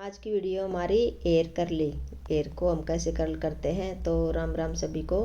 आज की वीडियो हमारी एयर कर्ली एयर को हम कैसे कर्ल करते हैं। तो राम राम सभी को,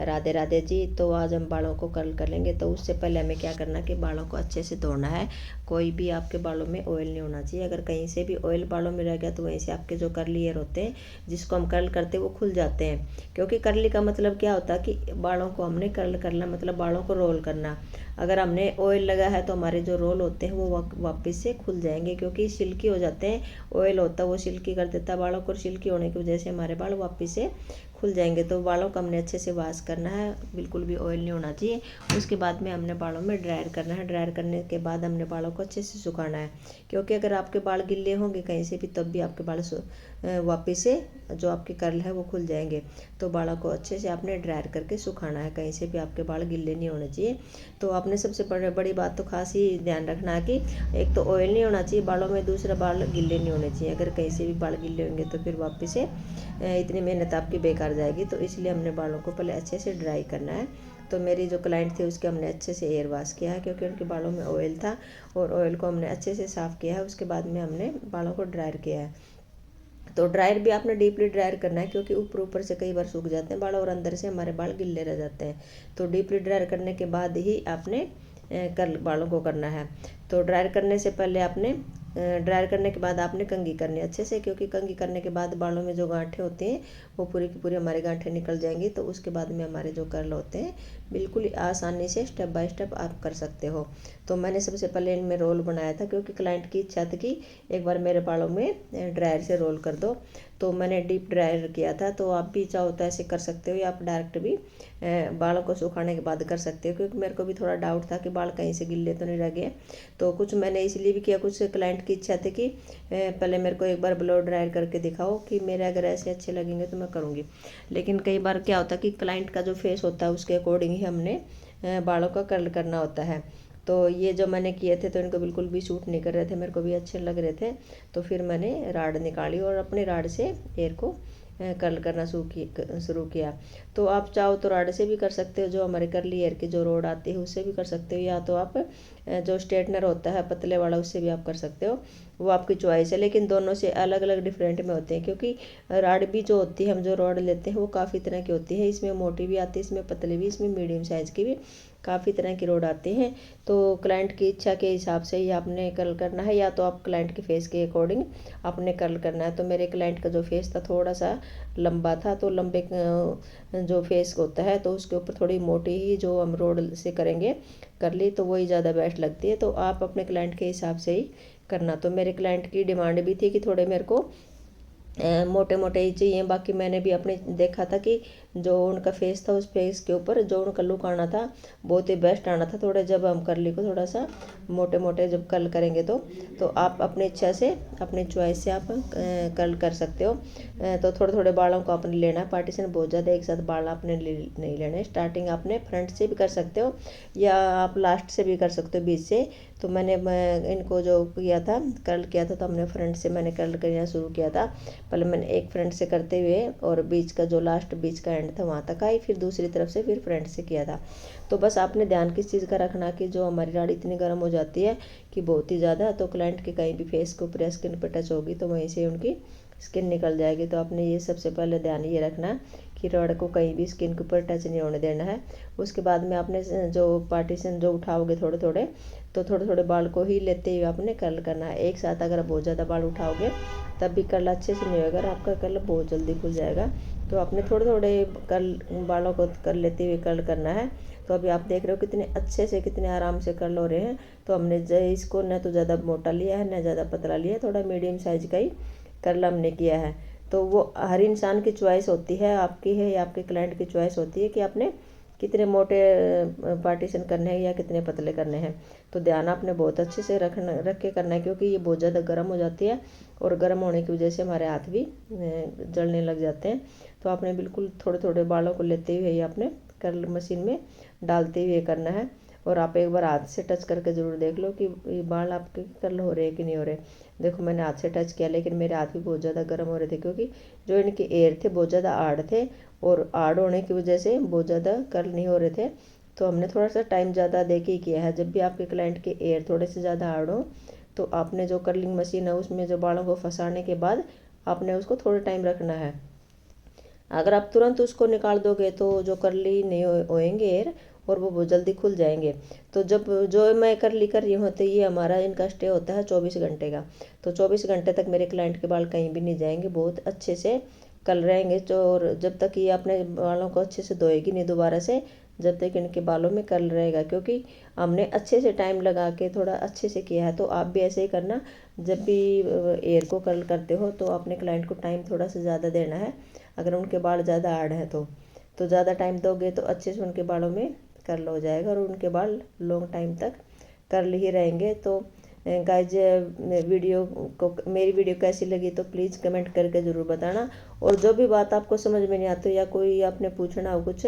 राधे राधे जी। तो आज हम बालों को कर्ल कर लेंगे। तो उससे पहले हमें क्या करना कि बालों को अच्छे से धोना है। कोई भी आपके बालों में ऑयल नहीं होना चाहिए। अगर कहीं से भी ऑयल बालों में रह गया तो वहीं से आपके जो कर्ली एयर होते हैं जिसको हम कर्ल करते हैं वो खुल जाते हैं। क्योंकि कर्ली का मतलब क्या होता है कि बालों को हमने कर्ल करना, मतलब बालों को रोल करना। अगर हमने ऑयल लगा है तो हमारे जो रोल होते हैं वो वापस से खुल जाएंगे, क्योंकि सिल्की हो जाते हैं। ऑयल होता है वो सिल्की कर देता है बालों को, और सिल्की होने की वजह से हमारे बाल वापस से खुल जाएंगे। तो बालों को हमने अच्छे से वॉश करना है, बिल्कुल भी ऑयल नहीं होना चाहिए। उसके बाद में हमने बालों में ड्रायर करना है। ड्रायर करने के बाद हमने बालों को अच्छे से सुखाना है, क्योंकि अगर आपके बाल गिल्ले होंगे कहीं से भी तब भी आपके बाल वापस से जो आपके कर्ल है वो खुल जाएंगे। तो बालों को अच्छे से आपने ड्रायर करके सुखाना है, कहीं से भी आपके बाल गिल्ले नहीं होने चाहिए। तो आपने सबसे बड़ी बात तो खास ही ध्यान रखना है कि एक तो ऑयल नहीं होना चाहिए बालों में, दूसरा बाल गिल्ले नहीं होने चाहिए। अगर कहीं से भी बाल गिल्ले होंगे तो फिर वापस से इतनी मेहनत आपकी बेकार जाएगी। तो इसलिए हमने बालों को पहले अच्छे से ड्राई करना है। तो मेरी जो क्लाइंट थी उसके हमने अच्छे से एयर वॉश किया है, क्योंकि उनके बालों में ऑयल था, और ऑयल को हमने अच्छे से साफ़ किया है। उसके बाद में हमने बालों को ड्रायर किया है। तो ड्रायर भी आपने डीपली ड्रायर करना है, क्योंकि ऊपर ऊपर से कई बार सूख जाते हैं बाल और अंदर से हमारे बाल गिल्ले रह जाते हैं। तो डीपली ड्रायर करने के बाद ही आपने कर बालों को करना है। तो ड्रायर करने से पहले आपने ड्रायर करने के बाद आपने कंघी करनी है अच्छे से, क्योंकि कंघी करने के बाद बालों में जो गांठें होती हैं वो पूरी की पूरी हमारी गांठें निकल जाएंगी। तो उसके बाद में हमारे जो कर्ल होते हैं बिल्कुल आसानी से स्टेप बाय स्टेप आप कर सकते हो। तो मैंने सबसे पहले इनमें रोल बनाया था, क्योंकि क्लाइंट की इच्छा थी कि एक बार मेरे बालों में ड्रायर से रोल कर दो। तो मैंने डीप ड्रायर किया था। तो आप भी चाहो तो ऐसे कर सकते हो, या आप डायरेक्ट भी बालों को सुखाने के बाद कर सकते हो, क्योंकि मेरे को भी थोड़ा डाउट था कि बाल कहीं से गिल्ले तो नहीं रह गए। तो कुछ मैंने इसलिए भी किया, कुछ क्लाइंट की इच्छा थी कि पहले मेरे को एक बार ब्लो ड्रायर करके दिखाओ कि मेरे अगर ऐसे अच्छे लगेंगे तो मैं करूँगी। लेकिन कई बार क्या होता है कि क्लाइंट का जो फेस होता है उसके अकॉर्डिंग ही हमने बालों का कर्ल करना होता है। तो ये जो मैंने किए थे तो इनको बिल्कुल भी सूट नहीं कर रहे थे, मेरे को भी अच्छे लग रहे थे। तो फिर मैंने राड निकाली और अपनी राड से एयर को कर्ल करना शुरू किया। तो आप चाहो तो राड से भी कर सकते हो, जो हमारे कर्ली हेयर की जो रोड आती है उससे भी कर सकते हो, या तो आप जो स्ट्रेटनर होता है पतले वाला उससे भी आप कर सकते हो। वो आपकी चॉइस है, लेकिन दोनों से अलग अलग डिफरेंट में होते हैं। क्योंकि राड भी जो होती है, हम जो रॉड लेते हैं वो काफ़ी तरह की होती है। इसमें मोटी भी आती है, इसमें पतली भी, इसमें मीडियम साइज़ की भी काफ़ी तरह की रोड आती हैं। तो क्लाइंट की इच्छा के हिसाब से ही आपने कर्ल करना है, या तो आप क्लाइंट के फेस के अकॉर्डिंग आपने कर्ल करना है। तो मेरे क्लाइंट का जो फेस था थोड़ा सा लंबा था, तो लंबे जो फेस होता है तो उसके ऊपर थोड़ी मोटी ही जो हम रोड से करेंगे कर्ली, तो वही ज़्यादा बेस्ट लगती है। तो आप अपने क्लाइंट के हिसाब से ही करना। तो मेरे क्लाइंट की डिमांड भी थी कि थोड़े मेरे को मोटे मोटे ही चाहिए। बाकी मैंने भी अपने देखा था कि जो उनका फेस था उस फेस के ऊपर जो उनका लुक आना था बहुत ही बेस्ट आना था। थोड़े जब हम कर्ली को थोड़ा सा मोटे मोटे जब कर्ल करेंगे तो आप अपनी इच्छा से अपनी चॉइस से आप कर्ल कर सकते हो। तो थोड़े थोड़े बालों को आपने लेना है, पार्टीशन बहुत ज़्यादा एक साथ बाल आपने नहीं लेने। स्टार्टिंग आपने फ्रंट से भी कर सकते हो, या आप लास्ट से भी कर सकते हो, बीच से। तो मैंने इनको जो किया था कर्ल किया था तो हमने फ्रंट से मैंने कर्ल करना शुरू किया था। पहले मैंने एक फ्रंट से करते हुए और बीच का जो लास्ट बीच का एंड था वहाँ तक आई, फिर दूसरी तरफ से फिर फ्रंट से किया था। तो बस आपने ध्यान किस चीज़ का रखना कि जो हमारी राड़ी इतनी गर्म हो जाती है कि बहुत ही ज़्यादा, तो क्लाइंट के कहीं भी फेस के ऊपर स्किन पर टच होगी तो वहीं से उनकी स्किन निकल जाएगी। तो आपने ये सबसे पहले ध्यान ये रखना कि रॉड को कहीं भी स्किन के ऊपर टच नहीं होने देना है। उसके बाद में आपने जो पार्टीशन जो उठाओगे थोड़े थोड़े, तो थोड़े थोड़े बाल को ही लेते हुए आपने कर्ल करना है। एक साथ अगर बहुत ज़्यादा बाल उठाओगे तब भी कर्ल अच्छे से नहीं होगा, आपका कर्ल बहुत जल्दी खुल जाएगा। तो आपने थोड़े थोड़े कर्ल बालों को कर लेते हुए कर्ल करना है। तो अभी आप देख रहे हो कितने अच्छे से कितने आराम से कर्ल हो रहे हैं। तो हमने इसको न तो ज़्यादा मोटा लिया है न ज़्यादा पतला लिया है, थोड़ा मीडियम साइज का ही कर्ल हमने किया है। तो वो हर इंसान की चॉइस होती है, आपकी है या आपके क्लाइंट की चॉइस होती है कि आपने कितने मोटे पार्टीशन करने हैं या कितने पतले करने हैं। तो ध्यान आपने बहुत अच्छे से रख के करना है, क्योंकि ये बहुत ज़्यादा गर्म हो जाती है और गर्म होने की वजह से हमारे हाथ भी जलने लग जाते हैं। तो आपने बिल्कुल थोड़े थोड़े बालों को लेते हुए ही आपने कर्ल मशीन में डालते हुए करना है। और आप एक बार हाथ से टच करके ज़रूर देख लो कि ये बाल आपके कर्ल हो रहे हैं कि नहीं हो रहे। देखो मैंने हाथ से टच किया, लेकिन मेरे हाथ भी बहुत ज़्यादा गर्म हो रहे थे, क्योंकि जो इनके एयर थे बहुत ज़्यादा हार्ड थे, और हार्ड होने की वजह से बहुत ज़्यादा कर्ल नहीं हो रहे थे। तो हमने थोड़ा सा टाइम ज़्यादा दे के ही किया है। जब भी आपके क्लाइंट के एयर थोड़े से ज़्यादा हार्ड हो तो आपने जो कर्लिंग मशीन है उसमें जो बालों को फंसाने के बाद आपने उसको थोड़ा टाइम रखना है। अगर आप तुरंत उसको निकाल दोगे तो जो कर्ली नहीं होएंगे हेयर और वो बहुत जल्दी खुल जाएंगे। तो जब जो मैं कर्ली कर रही हूँ तो ये हमारा इनका स्टे होता है 24 घंटे का। तो 24 घंटे तक मेरे क्लाइंट के बाल कहीं भी नहीं जाएंगे, बहुत अच्छे से कल रहेंगे। और जब तक ये अपने बालों को अच्छे से धोएगी नहीं दोबारा से, जब तक इनके बालों में कर्ल रहेगा, क्योंकि हमने अच्छे से टाइम लगा के थोड़ा अच्छे से किया है। तो आप भी ऐसे ही करना, जब भी हेयर को कर्ल करते हो तो अपने क्लाइंट को टाइम थोड़ा सा ज़्यादा देना है। अगर उनके बाल ज़्यादा हार्ड हैं तो ज़्यादा टाइम दोगे तो अच्छे से उनके बालों में कर्ल हो जाएगा और उनके बाल लॉन्ग टाइम तक कर्ल ही रहेंगे। तो गाइज वीडियो को मेरी वीडियो कैसी लगी तो प्लीज़ कमेंट करके ज़रूर बताना। और जो भी बात आपको समझ में नहीं आती या कोई आपने पूछना हो कुछ,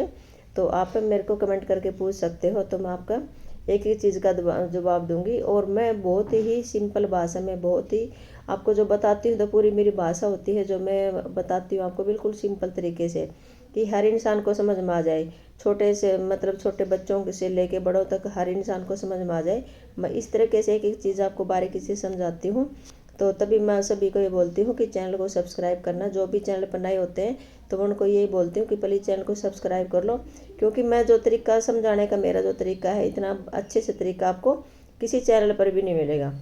तो आप मेरे को कमेंट करके पूछ सकते हो, तो मैं आपका एक ही चीज़ का जवाब दूंगी। और मैं बहुत ही सिंपल भाषा में बहुत ही आपको जो बताती हूँ, तो पूरी मेरी भाषा होती है जो मैं बताती हूँ आपको बिल्कुल सिंपल तरीके से, कि हर इंसान को समझ में आ जाए। छोटे से मतलब छोटे बच्चों से लेके बड़ों तक हर इंसान को समझ में आ जाए। मैं इस तरीके से एक एक चीज़ आपको बारीकी से समझाती हूँ। तो तभी मैं सभी को ये बोलती हूँ कि चैनल को सब्सक्राइब करना। जो भी चैनल पर नए होते हैं तो मैं उनको यही बोलती हूँ कि प्लीज़ चैनल को सब्सक्राइब कर लो, क्योंकि मैं जो तरीका समझाने का मेरा जो तरीका है, इतना अच्छे से तरीका आपको किसी चैनल पर भी नहीं मिलेगा।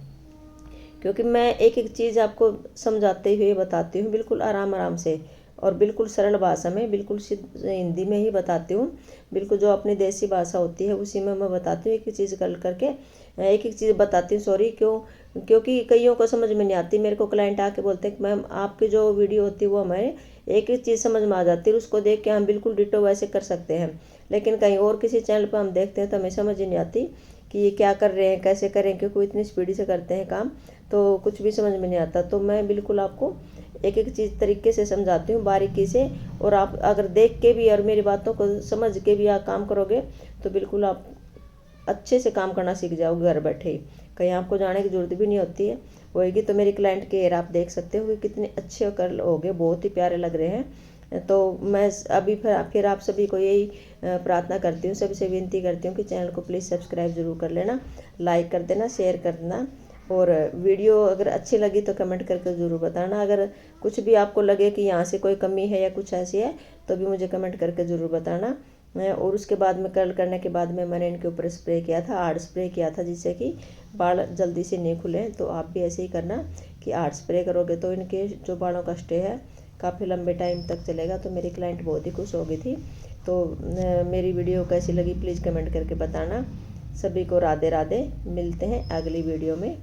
क्योंकि मैं एक एक चीज़ आपको समझाते हुए बताती हूँ बिल्कुल आराम आराम से और बिल्कुल सरल भाषा में, बिल्कुल हिंदी में ही बताती हूँ। बिल्कुल जो अपनी देसी भाषा होती है उसी में मैं बताती हूँ, एक एक चीज़ कर करके एक एक चीज़ बताती हूँ। सॉरी क्योंकि कईयों को समझ में नहीं आती। मेरे को क्लाइंट आके बोलते हैं कि मैम आपकी जो वीडियो होती है वो हमें एक एक चीज़ समझ में आ जाती है, उसको देख के हम बिल्कुल डिटो वैसे कर सकते हैं। लेकिन कहीं और किसी चैनल पर हम देखते हैं तो हमें समझ ही नहीं आती कि ये क्या कर रहे हैं, कैसे करें, क्योंकि वो इतनी स्पीडी से करते हैं काम, तो कुछ भी समझ में नहीं आता। तो मैं बिल्कुल आपको एक एक चीज़ तरीके से समझाती हूँ बारीकी से। और आप अगर देख के भी और मेरी बातों को समझ के भी आप काम करोगे तो बिल्कुल आप अच्छे से काम करना सीख जाओगे घर बैठे ही, कहीं आपको जाने की जरूरत भी नहीं होती है। होएगी तो मेरी क्लाइंट के हेयर आप देख सकते हो कि कितने अच्छे कर्ल हो गए, बहुत ही प्यारे लग रहे हैं। तो मैं अभी फिर आप सभी को यही प्रार्थना करती हूँ, सभी से विनती करती हूँ कि चैनल को प्लीज़ सब्सक्राइब जरूर कर लेना, लाइक कर देना, शेयर कर देना। और वीडियो अगर अच्छी लगी तो कमेंट करके ज़रूर बताना। अगर कुछ भी आपको लगे कि यहाँ से कोई कमी है या कुछ ऐसी है तो भी मुझे कमेंट करके ज़रूर बताना। और उसके बाद में कर्ल करने के बाद में मैंने इनके ऊपर स्प्रे किया था, हार्ड स्प्रे किया था, जिससे कि बाल जल्दी से नहीं खुले। तो आप भी ऐसे ही करना कि हार्ड स्प्रे करोगे तो इनके जो बालों का स्टे है काफ़ी लंबे टाइम तक चलेगा। तो मेरी क्लाइंट बहुत ही खुश हो गई थी। तो मेरी वीडियो कैसी लगी प्लीज़ कमेंट करके बताना। सभी को राधे राधे, मिलते हैं अगली वीडियो में।